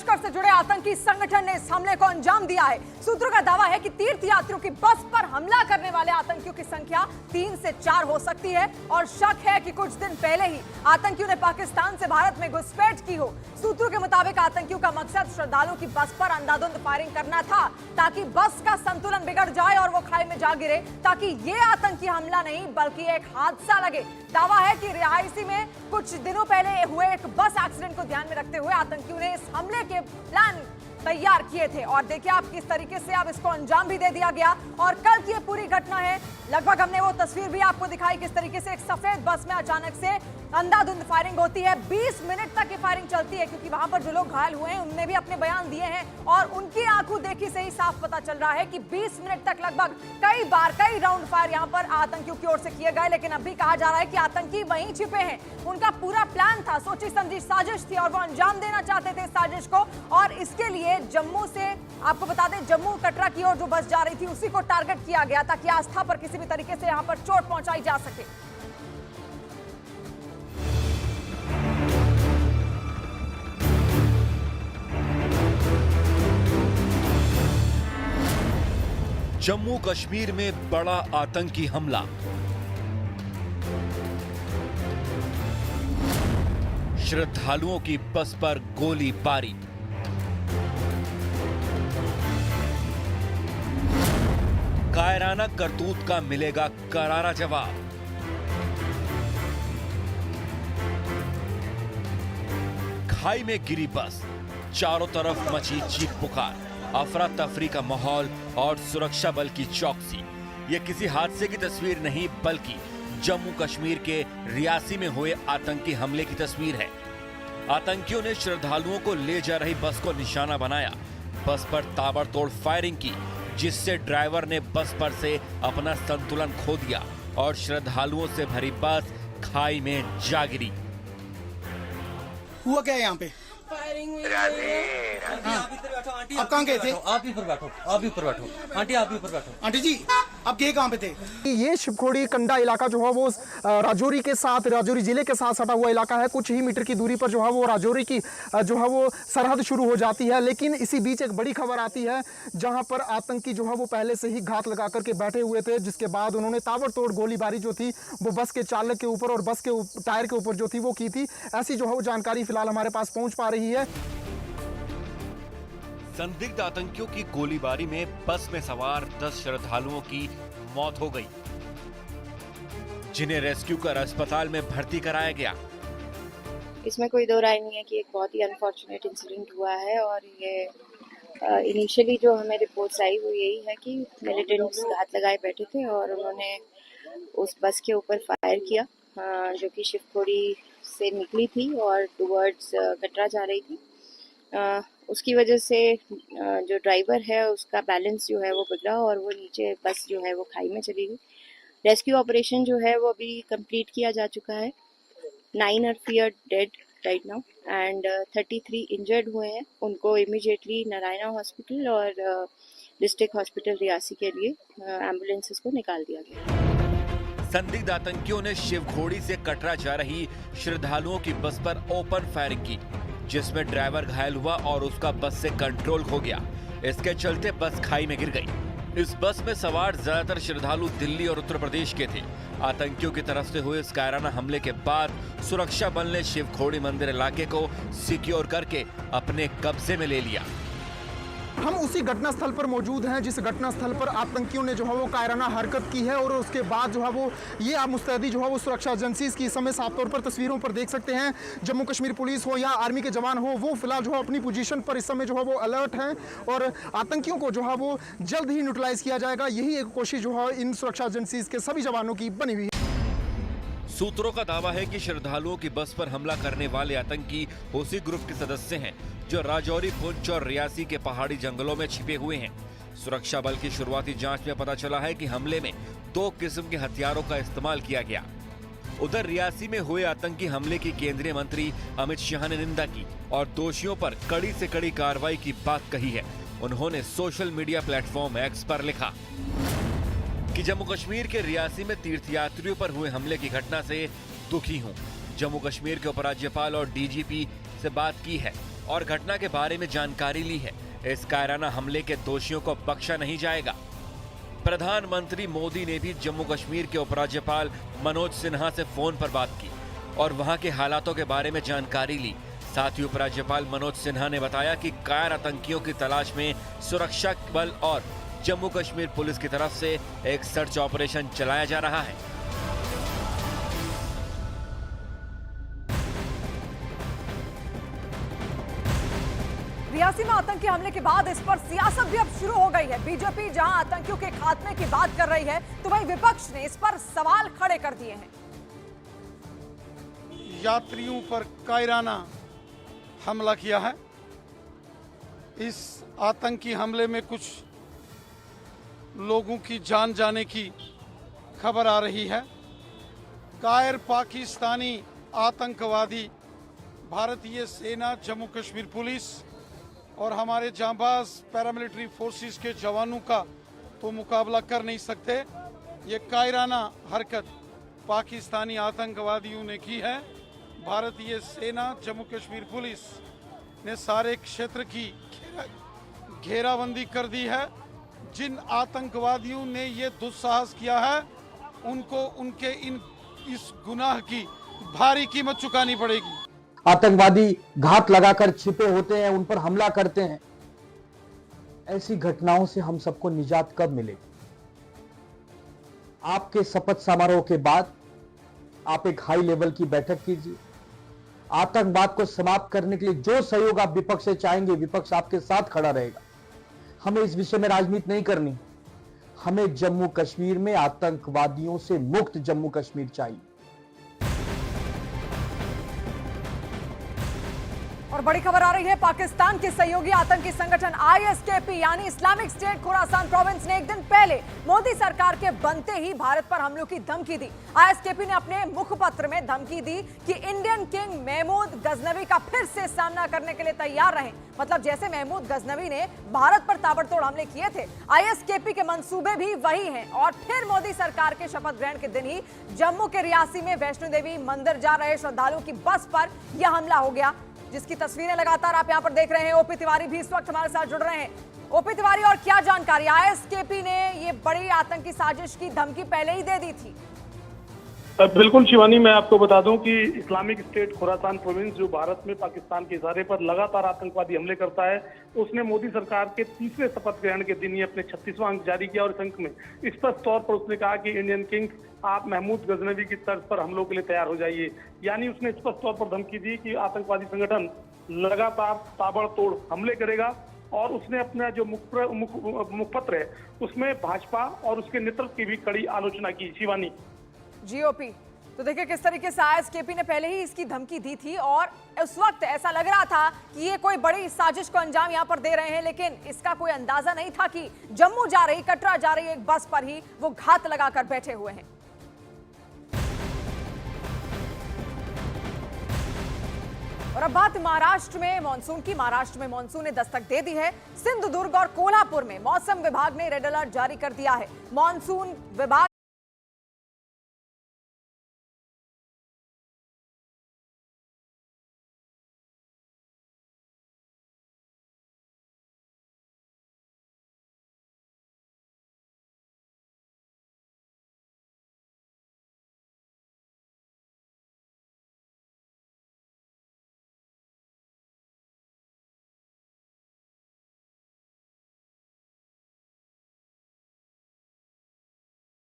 लश्कर से जुड़े आतंकी संगठन ने इस हमले को अंजाम दिया है। सूत्रों का दावा है कि तीर्थयात्रियों की बस पर हमला करने वाले आतंकियों की संख्या 3 से 4 हो सकती है और शक है कि कुछ दिन पहले ही आतंकियों ने पाकिस्तान से भारत में घुसपैठ की हो। सूत्रों के मुताबिक आतंकियों का मकसद श्रद्धालुओं की बस पर अंधाधुंध फायरिंग करना था ताकि बस का संतुलन बिगड़ जाए और वो खाई में जा गिरे, ताकि ये आतंकी हमला नहीं बल्कि एक हादसा लगे। दावा है कि रिहायशी में कुछ दिनों पहले हुए एक बस एक्सीडेंट को ध्यान में रखते हुए आतंकियों ने इस हमले के प्लान तैयार किए थे और देखिए आप किस तरीके से अब इसको अंजाम भी दे दिया गया। और कल की ये पूरी घटना है, लगभग हमने वो तस्वीर भी आपको दिखाई किस तरीके से एक सफेद बस में अचानक से अंधाधुंध फायरिंग होती है। 20 मिनट तक ये फायरिंग चलती है क्योंकि वहां पर जो लोग घायल हुए हैं उनने भी अपने बयान दिए हैं और उनकी आंखों देखी से ही साफ पता चल रहा है कि 20 मिनट तक लगभग कई राउंड फायर यहां पर आतंकियों की ओर से किए गए। लेकिन अभी कहा जा रहा है कि आतंकी वहीं छिपे हैं, उनका पूरा प्लान था, सोची समझी साजिश थी और वो अंजाम देना चाहते थे इस साजिश को। और इसके लिए जम्मू से आपको बता दें जम्मू कटरा की ओर जो बस जा रही थी उसी को टारगेट किया गया ताकि आस्था पर किसी भी तरीके से यहां पर चोट पहुंचाई जा सके। जम्मू कश्मीर में बड़ा आतंकी हमला। श्रद्धालुओं की बस पर गोली बारी। कायराना करतूत का मिलेगा करारा जवाब। खाई में गिरी बस, चारों तरफ मची चीख पुकार, अफरा तफरी का माहौल और सुरक्षा बल की चौकसी। यह किसी हादसे की तस्वीर नहीं बल्कि जम्मू कश्मीर के रियासी में हुए आतंकी हमले की तस्वीर है। आतंकियों ने श्रद्धालुओं को ले जा रही बस को निशाना बनाया, बस पर ताबड़तोड़ फायरिंग की जिससे ड्राइवर ने बस पर से अपना संतुलन खो दिया और श्रद्धालुओं से भरी बस खाई में जा गिरी। हुआ क्या है यहाँ पे? फायरिंग हुई। आप कहाँ गए थे? आप भी ऊपर बैठो, आप भी ऊपर बैठो। आंटी आप भी ऊपर बैठो। आंटी जी आप गए कहाँ पे थे? ये शिवखोड़ी कंडा इलाका जो है वो राजौरी जिले के साथ सटा हुआ इलाका है। कुछ ही मीटर की दूरी पर जो है वो राजौरी की जो है वो सरहद शुरू हो जाती है। लेकिन इसी बीच एक बड़ी खबर आती है जहां पर आतंकी जो है वो पहले से ही घात लगा करके बैठे हुए थे, जिसके बाद उन्होंने ताबड़तोड़ गोलीबारी जो थी वो बस के चालक के ऊपर और बस के टायर के ऊपर जो थी वो की थी। ऐसी जो है वो जानकारी फिलहाल हमारे पास पहुंच पा रही है। संदिग्ध आतंकियों की गोलीबारी में बस में सवार 10 श्रद्धालुओं की मौत हो गई, जिन्हें रेस्क्यू कर अस्पताल में भर्ती कराया गया। इसमें कोई दो राय नहीं है कि एक बहुत ही अनफॉर्चुनेट इंसिडेंट हुआ है और ये इनिशियली जो हमें रिपोर्ट्स आई वो यही है कि मिलिटेंट्स घात लगाए बैठे थे और उन्होंने उस बस के ऊपर फायर किया जो कि शिवखोड़ी से निकली थी और टुवर्ड्स कटरा जा रही थी। उसकी वजह से जो ड्राइवर है उसका बैलेंस जो है वो बिगड़ा और वो नीचे बस जो है वो खाई में चली गई। रेस्क्यू ऑपरेशन जो है वो अभी कंप्लीट किया जा चुका है। 9 are feared dead right now and 33 injured हुए हैं। उनको इमीडिएटली नारायणा हॉस्पिटल और डिस्ट्रिक्ट हॉस्पिटल रियासी के लिए एम्बुलेंसेस को निकाल दिया गया। संदिग्ध आतंकियों ने शिवखोड़ी से कटरा जा रही श्रद्धालुओं की बस पर ओपन फायरिंग की, जिसमें ड्राइवर घायल हुआ और उसका बस से कंट्रोल खो गया। इसके चलते बस खाई में गिर गई। इस बस में सवार ज्यादातर श्रद्धालु दिल्ली और उत्तर प्रदेश के थे। आतंकियों की तरफ से हुए इस कायराना हमले के बाद सुरक्षा बल ने शिवखोड़ी मंदिर इलाके को सिक्योर करके अपने कब्जे में ले लिया। हम उसी घटनास्थल पर मौजूद हैं जिस घटनास्थल पर आतंकियों ने जो है वो कायराना हरकत की है और उसके बाद जो है वो ये आप मुस्तैदी जो है वो सुरक्षा एजेंसीज की इस समय साफ तौर पर तस्वीरों पर देख सकते हैं। जम्मू कश्मीर पुलिस हो या आर्मी के जवान हो वो फिलहाल जो है अपनी पोजीशन पर इस समय जो है वो अलर्ट हैं और आतंकियों को जो है वो जल्द ही न्यूट्रलाइज किया जाएगा। यही एक कोशिश जो है इन सुरक्षा एजेंसीज के सभी जवानों की बनी हुई है। सूत्रों का दावा है कि श्रद्धालुओं की बस पर हमला करने वाले आतंकी उसी ग्रुप के सदस्य हैं जो राजौरी, पुंछ और रियासी के पहाड़ी जंगलों में छिपे हुए हैं। सुरक्षा बल की शुरुआती जांच में पता चला है कि हमले में 2 किस्म के हथियारों का इस्तेमाल किया गया। उधर रियासी में हुए आतंकी हमले की केंद्रीय मंत्री अमित शाह ने निंदा की और दोषियों पर कड़ी से कड़ी कार्रवाई की बात कही है। उन्होंने सोशल मीडिया प्लेटफॉर्म एक्स पर लिखा कि जम्मू कश्मीर के रियासी में तीर्थयात्रियों पर हुए हमले की घटना से दुखी हूं। जम्मू कश्मीर के उपराज्यपाल और डीजीपी से बात की है और घटना के बारे में जानकारी ली है। इस कायराना हमले के दोषियों को बख्शा नहीं जाएगा। प्रधानमंत्री मोदी ने भी जम्मू कश्मीर के उपराज्यपाल मनोज सिन्हा से फोन पर बात की और वहां के हालातों के बारे में जानकारी ली। साथ ही उपराज्यपाल मनोज सिन्हा ने बताया कि कायर आतंकियों की तलाश में सुरक्षा बल और जम्मू कश्मीर पुलिस की तरफ से एक सर्च ऑपरेशन चलाया जा रहा है। रियासी में आतंकी हमले के बाद इस पर सियासत भी अब शुरू हो गई है। बीजेपी जहां आतंकियों के खात्मे की बात कर रही है, तो वहीं विपक्ष ने इस पर सवाल खड़े कर दिए हैं। यात्रियों पर कायराना हमला किया है। इस आतंकी हमले में कुछ लोगों की जान जाने की खबर आ रही है। कायर पाकिस्तानी आतंकवादी भारतीय सेना, जम्मू कश्मीर पुलिस और हमारे जांबाज पैरामिलिट्री फोर्सेस के जवानों का तो मुकाबला कर नहीं सकते। ये कायराना हरकत पाकिस्तानी आतंकवादियों ने की है। भारतीय सेना, जम्मू कश्मीर पुलिस ने सारे क्षेत्र की घेराबंदी कर दी है। जिन आतंकवादियों ने ये दुस्साहस किया है, उनको उनके इस गुनाह की भारी कीमत चुकानी पड़ेगी। आतंकवादी घात लगाकर छिपे होते हैं, उन पर हमला करते हैं। ऐसी घटनाओं से हम सबको निजात कब मिलेगी? आपके शपथ समारोह के बाद आप एक हाई लेवल की बैठक कीजिए। आतंकवाद को समाप्त करने के लिए जो सहयोग आप विपक्ष से चाहेंगे, विपक्ष आपके साथ खड़ा रहेगा। हमें इस विषय में राजनीति नहीं करनी। हमें जम्मू कश्मीर में आतंकवादियों से मुक्त जम्मू कश्मीर चाहिए। और बड़ी खबर आ रही है, पाकिस्तान के सहयोगी आतंकी संगठन आईएसकेपी यानी इस्लामिक स्टेट खुरासान प्रोविंस ने एक दिन पहले मोदी सरकार के बनते ही भारत पर हमलों की धमकी दी। आईएसकेपी ने अपने मुखपत्र में धमकी दी कि इंडियन किंग महमूद गजनवी का फिर से सामना करने के लिए तैयार रहें। मतलब जैसे महमूद गजनवी ने भारत पर ताबड़तोड़ हमले किए थे, आईएसकेपी के मंसूबे भी वही हैं। और फिर मोदी सरकार के शपथ ग्रहण के दिन ही जम्मू के रियासी में वैष्णो देवी मंदिर जा रहे श्रद्धालुओं की बस पर यह हमला हो गया, जिसकी तस्वीरें लगातार आप यहां पर देख रहे हैं। ओपी तिवारी भी इस वक्त हमारे साथ जुड़ रहे हैं। ओपी तिवारी, और क्या जानकारी? आईएसकेपी ने ये बड़ी आतंकी साजिश की धमकी पहले ही दे दी थी। बिल्कुल शिवानी, मैं आपको बता दूं कि इस्लामिक स्टेट खुरासान प्रोविंस जो भारत में पाकिस्तान के इशारे पर लगातार आतंकवादी हमले करता है, उसने मोदी सरकार के तीसरे शपथ ग्रहण के दिन ही अपने 36वां अंक जारी किया और इस अंक में स्पष्ट तौर पर उसने कहा कि इंडियन किंग, आप महमूद गजनवी की तर्ज पर हमलों के लिए तैयार हो जाइए। यानी उसने स्पष्ट तौर पर धमकी दी कि आतंकवादी संगठन लगातार ताबड़तोड़ हमले करेगा। और उसने अपना जो मुखपत्र है उसमें भाजपा और उसके नेतृत्व की भी कड़ी आलोचना की। शिवानी जी ओपी, तो देखिए किस तरीके से आईएसकेपी ने पहले ही इसकी धमकी दी थी और उस वक्त ऐसा लग रहा था कि ये कोई बड़ी साजिश को अंजाम यहां पर दे रहे हैं, लेकिन इसका कोई अंदाजा नहीं था कि जम्मू जा रही, कटरा जा रही एक बस पर ही वो घात लगाकर बैठे हुए हैं। और अब बात महाराष्ट्र में मानसून की। महाराष्ट्र में मानसून ने दस्तक दे दी है। सिंधुदुर्ग और कोल्हापुर में मौसम विभाग ने रेड अलर्ट जारी कर दिया है। मानसून विभाग